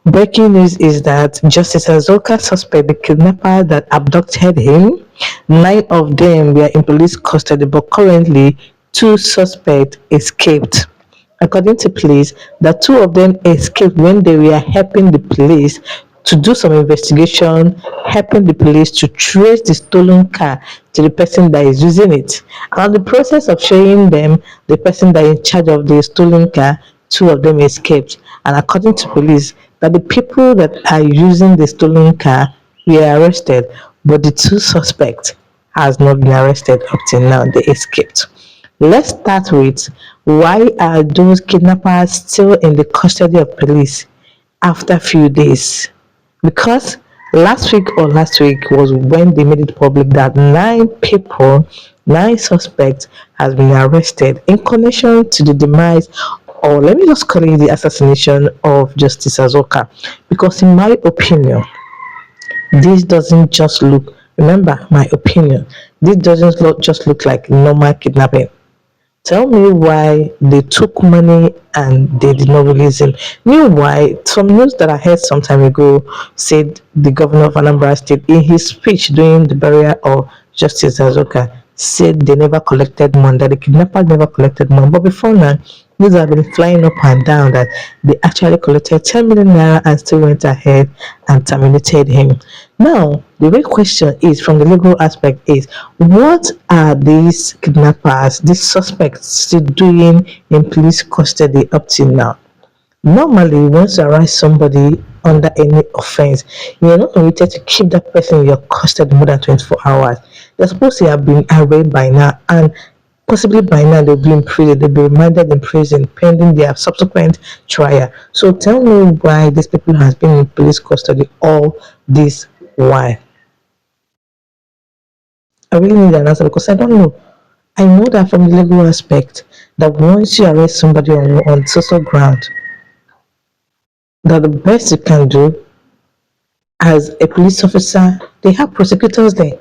Breaking news is that Justice Azuka suspect the kidnapper that abducted him. Nine of them were in police custody, but currently two suspects escaped. According to police, the two of them escaped when they were helping the police to do some investigation, helping the police to trace the stolen car to the person that is using it. And the process of showing them the person that is in charge of the stolen car, two of them escaped. And according to police, that the people that are using the stolen car were arrested, but the two suspects has not been arrested up till now. They escaped. Let's start with, why are those kidnappers still in the custody of police after few days? Because last week was when they made it public that nine people, nine suspects has been arrested in connection to the demise, or let me just call it the assassination of Justice Azoka. Because in my opinion, this doesn't just look, remember my opinion, this doesn't just look like normal kidnapping. Tell me why they took money and they did not release him. Meanwhile, some news that I heard some time ago said the governor of Anambra State, in his speech during the burial of Justice Azuka, said they never collected money, that the kidnappers never collected money. But before now, news have been flying up and down that they actually collected 10 million naira and still went ahead and terminated him. Now, the real question is, from the legal aspect, is what are these kidnappers, these suspects, still doing in police custody up till now? Normally, once you arrest somebody under any offense, you're not permitted to keep that person in your custody more than 24 hours. They're supposed to have been arraigned by now, and possibly by now they'll be in prison, they'll be remanded in prison pending their subsequent trial. So tell me why these people has been in police custody all this while. I really need an answer because I don't know. I know that from the legal aspect, that once you arrest somebody on social ground, that the best you can do as a police officer, they have prosecutors there,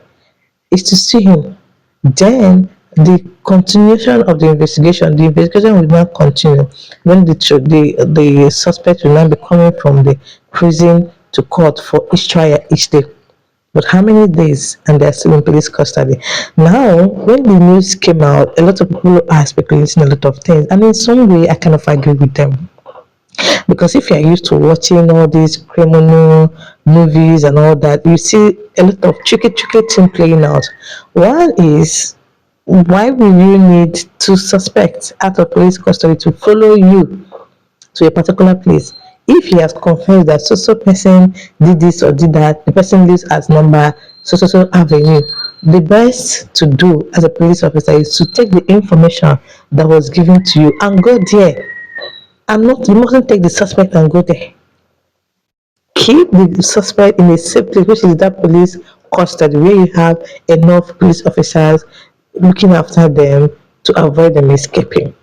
is to see him. Then the investigation will now continue when the suspect will now be coming from the prison to court for each trial each day. But how many days and they're still in police custody? Now, when the news came out, a lot of people are speculating a lot of things, and in some way, I kind of agree with them. Because if you're used to watching all these criminal movies and all that, you see a lot of tricky thing playing out. One is, why will you need two suspects out of police custody to follow you to a particular place? If he has confessed that so person did this or did that, the person lives as number so avenue. The best to do as a police officer is to take the information that was given to you and go there. And not, you mustn't take the suspect and go there. Keep the suspect in a safe place, which is that police custody, where you have enough police officers looking after them to avoid them escaping.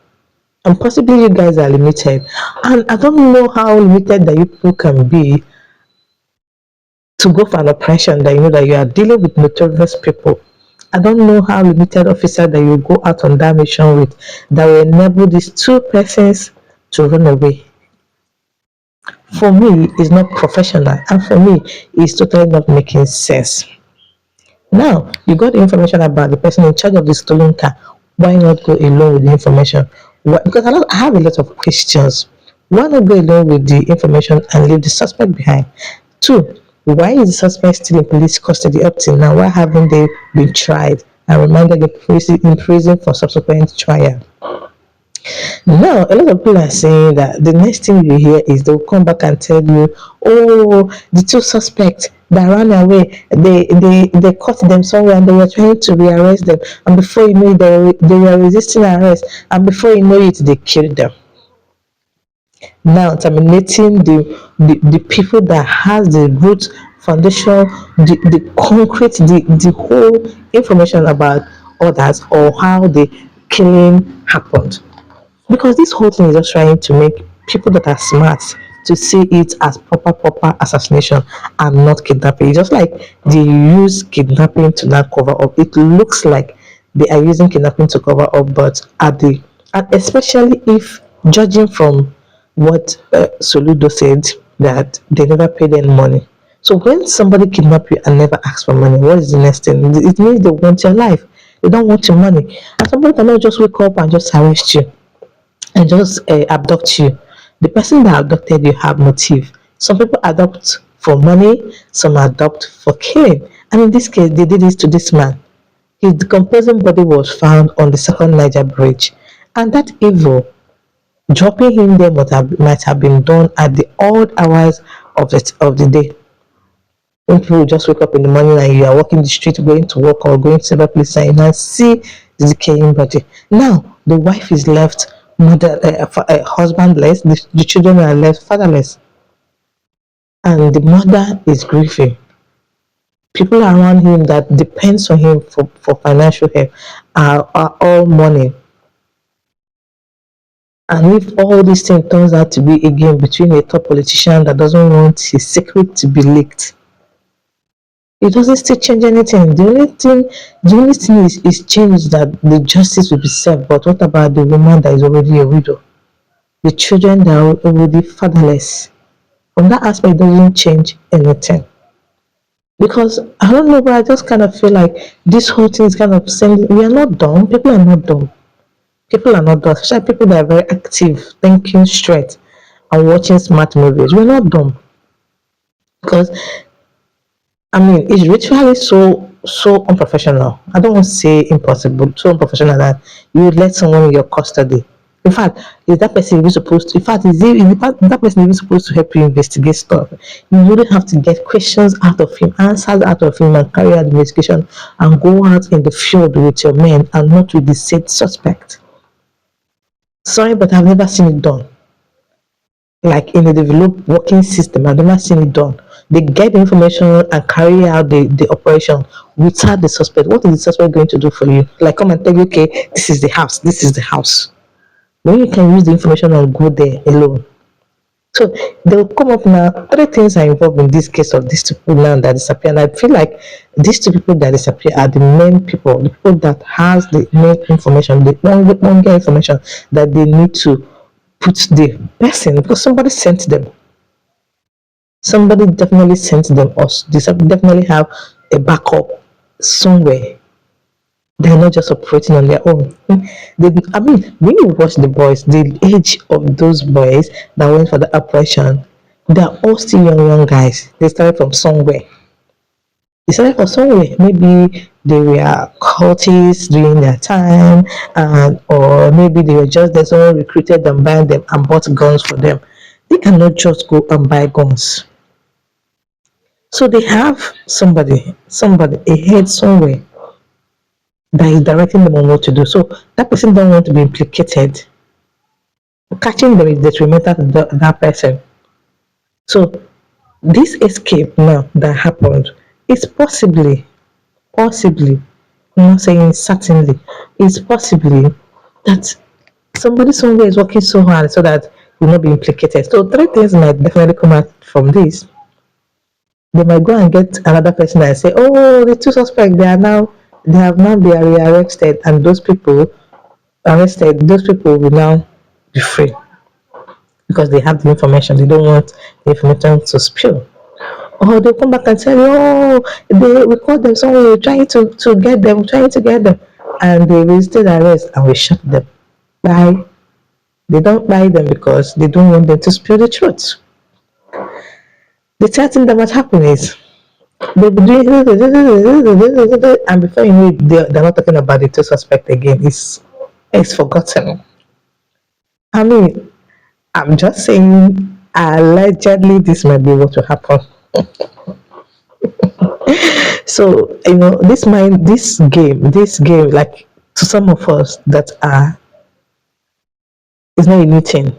And possibly you guys are limited. And I don't know how limited that you people can be to go for an operation that you know that you are dealing with notorious people. I don't know how limited officer that you go out on that mission with that will enable these two persons to run away. For me, it's not professional, and for me, it's totally not making sense. Now, you got the information about the person in charge of the stolen car. Why not go along with the information? Why? Because I have a lot of questions. Why not go along with the information and leave the suspect behind? Two, why is the suspect still in police custody up till now? Why haven't they been tried and remanded in prison for subsequent trial? Now, a lot of people are saying that the next thing you hear is they'll come back and tell you, oh, the two suspects that ran away, they caught them somewhere and they were trying to rearrest them. And before you know it, they were resisting arrest. And before you know it, they killed them. Now, terminating the people that has the root foundation, the concrete, the whole information about others or how the killing happened. Because this whole thing is just trying to make people that are smart to see it as proper assassination and not kidnapping. It's just like they use kidnapping to now cover up. It looks like they are using kidnapping to cover up, but and especially if, judging from what Soludo said, that they never paid any money. So when somebody kidnap you and never asks for money, what is the next thing? It means they want your life. They don't want your money. And somebody cannot just wake up and just arrest you and just abduct you. The person that abducted you have motive. Some people adopt for money, some adopt for killing. And in this case, they did this to this man. His decomposing body was found on the second Niger bridge. And that evil, dropping him there might have been done at the odd hours of the day. When people just wake up in the morning and you are walking the street going to work or going to several places and you now see the decaying body. Now the wife is left husbandless, the children are left fatherless, and the mother is grieving. People around him that depends on him for financial help are all mourning. And if all these things turns out to be again between a top politician that doesn't want his secret to be leaked, it doesn't still change anything. The only thing is changed that the justice will be served. But what about the woman that is already a widow? The children that are already fatherless? From that aspect, it doesn't change anything. Because I don't know, but I just kind of feel like this whole thing is kind of saying we are not dumb. People are not dumb. People are not dumb, especially people that are very active, thinking straight, and watching smart movies. We're not dumb. Because I mean, it's literally so unprofessional. I don't want to say impossible, so unprofessional that you would let someone in your custody. In fact, is that person even supposed to? In fact, is that person even supposed to help you investigate stuff? You really have to get questions out of him, answers out of him, and carry out the investigation and go out in the field with your men and not with the said suspect. Sorry, but I've never seen it done. Like in a developed working system, I've never seen it done. They get the information and carry out the operation without the suspect. What is the suspect going to do for you? Like come and tell you, okay, this is the house, this is the house. When you can use the information and go there alone. So they'll come up now. Other things are involved in this case of these two people now that disappear. And I feel like these two people that disappear are the main people, the people that has the main information, the one information that they need to put the person because somebody sent them. Somebody definitely sent them us. They definitely have a backup somewhere. They're not just operating on their own. I mean, when you watch the boys, the age of those boys that went for the operation, they're all still young guys. They started from somewhere. They started from somewhere. Maybe they were cultists during their time, and or maybe they were just there. Someone recruited them, buying them, and bought guns for them. They cannot just go and buy guns. So they have somebody, a head somewhere that is directing them on what to do. So that person don't want to be implicated. Catching them is detrimental to that person. So this escape now that happened is possibly, I'm not saying certainly, it's possibly that somebody somewhere is working so hard so that you will not be implicated. So three things might definitely come out from this. They might go and get another person and say, "Oh, the two suspects they have now been rearrested, and those people arrested, those people will now be free because they have the information. They don't want the information to spill." Or they'll come back and tell you, "Oh, we caught them somewhere, trying to get them," and they will still arrest and we shut them. Why? They don't buy them because they don't want them to spill the truth. The third thing that might happen is they'll be doing and before you know it, they're not talking about the two suspect again. It's forgotten. I mean, I'm just saying allegedly this might be what will happen. So this game, like to some of us that are it's not a new thing.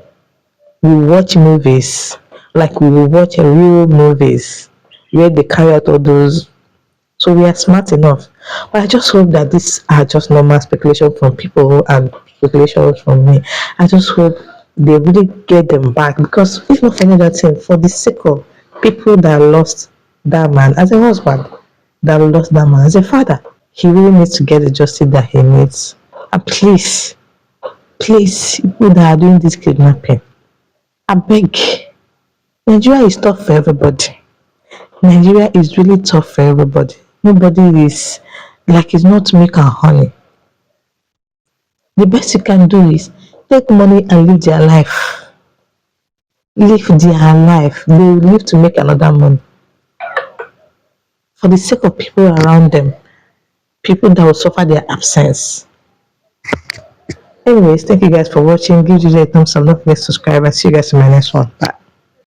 We watch movies like we will watch a real movies where they carry out all those. So we are smart enough. But I just hope that these are just normal speculation from people and speculations from me. I just hope they really get them back because if not for any other thing, for the sake of people that lost that man as a husband, that lost that man as a father, he really needs to get the justice that he needs. And please, people that are doing this kidnapping, I beg, Nigeria is tough for everybody. Nigeria is really tough for everybody. Nobody is like it's not milk and honey. The best you can do is take money and live their life. Live their life. They will live to make another money. For the sake of people around them, people that will suffer their absence. Anyways, thank you guys for watching. Give this a thumbs up. Don't forget to subscribe and see you guys in my next one. Bye.